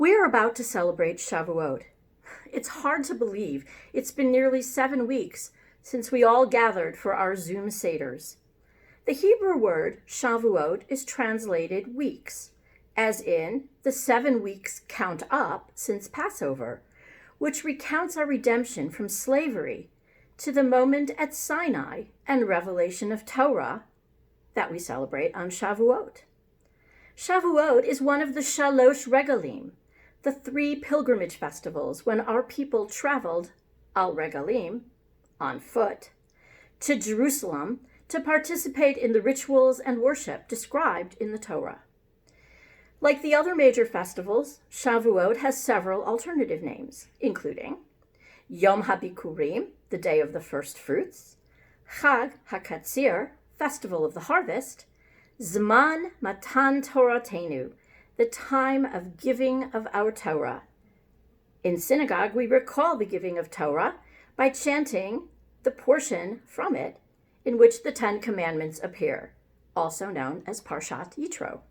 We are about to celebrate Shavuot. It's hard to believe it's been nearly 7 weeks since we all gathered for our Zoom Seders. The Hebrew word Shavuot is translated weeks, as in the 7 weeks count up since Passover, which recounts our redemption from slavery to the moment at Sinai and revelation of Torah that we celebrate on Shavuot. Shavuot is one of the Shalosh Regalim, the 3 pilgrimage festivals when our people traveled al Regalim, on foot, to Jerusalem to participate in the rituals and worship described in the Torah. Like the other major festivals, Shavuot has several alternative names, including Yom HaBikurim, the Day of the First Fruits, Chag HaKatzir, Festival of the Harvest, Zman Matan Toratenu, the time of giving of our Torah. In synagogue, we recall the giving of Torah by chanting the portion from it in which the 10 Commandments appear, also known as Parshat Yitro.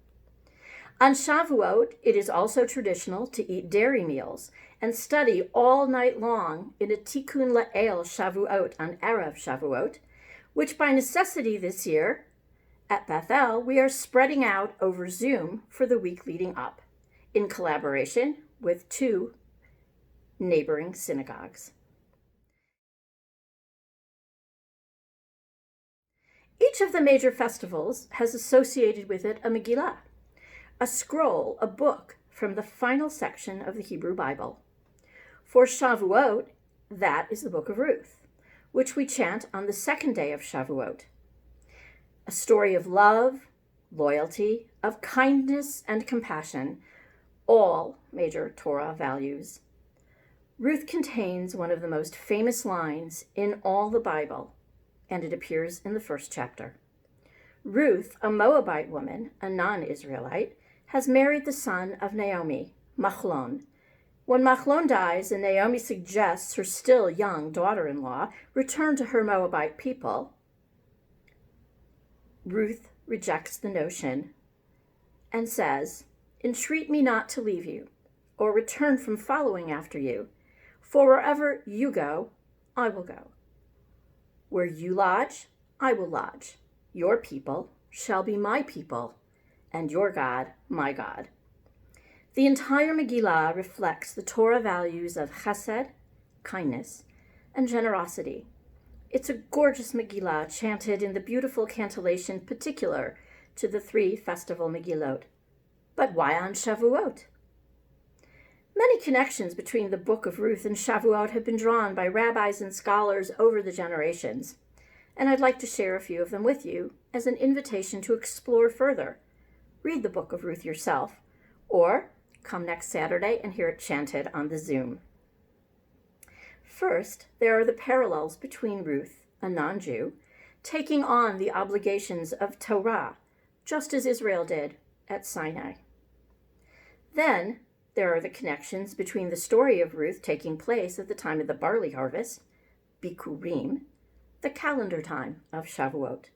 On Shavuot, it is also traditional to eat dairy meals and study all night long in a Tikkun La'el Shavuot on Erev Shavuot, which by necessity this year, at Bethel, we are spreading out over Zoom for the week leading up, in collaboration with 2 neighboring synagogues. Each of the major festivals has associated with it a Megillah, a scroll, a book from the final section of the Hebrew Bible. For Shavuot, that is the Book of Ruth, which we chant on the 2nd day of Shavuot. A story of love, loyalty, of kindness and compassion, all major Torah values. Ruth contains one of the most famous lines in all the Bible, and it appears in the 1st chapter. Ruth, a Moabite woman, a non-Israelite, has married the son of Naomi, Machlon. When Machlon dies and Naomi suggests her still young daughter-in-law return to her Moabite people, Ruth rejects the notion and says, "Entreat me not to leave you or return from following after you, for wherever you go, I will go. Where you lodge, I will lodge. Your people shall be my people, and your God, my God." The entire Megillah reflects the Torah values of chesed, kindness, and generosity. It's a gorgeous Megillah chanted in the beautiful cantillation particular to the 3 festival Megillot. But why on Shavuot? Many connections between the Book of Ruth and Shavuot have been drawn by rabbis and scholars over the generations, and I'd like to share a few of them with you as an invitation to explore further. Read the Book of Ruth yourself, or come next Saturday and hear it chanted on the Zoom. First, there are the parallels between Ruth, a non-Jew, taking on the obligations of Torah, just as Israel did at Sinai. Then, there are the connections between the story of Ruth taking place at the time of the barley harvest, Bikurim, the calendar time of Shavuot.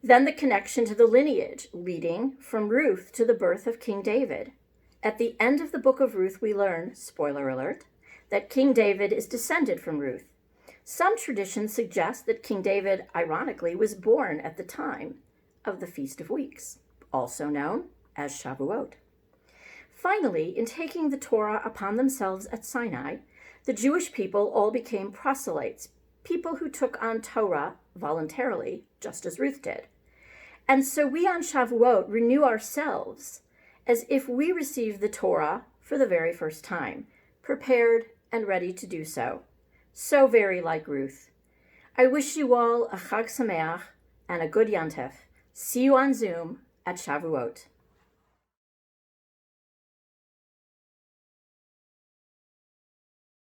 Then the connection to the lineage leading from Ruth to the birth of King David. At the end of the Book of Ruth, we learn, spoiler alert, that King David is descended from Ruth. Some traditions suggest that King David, ironically, was born at the time of the Feast of Weeks, also known as Shavuot. Finally, in taking the Torah upon themselves at Sinai, the Jewish people all became proselytes, people who took on Torah voluntarily, just as Ruth did. And so we on Shavuot renew ourselves as if we received the Torah for the very first time, prepared and ready to do so. So very like Ruth. I wish you all a Chag Sameach and a good Yantef. See you on Zoom at Shavuot.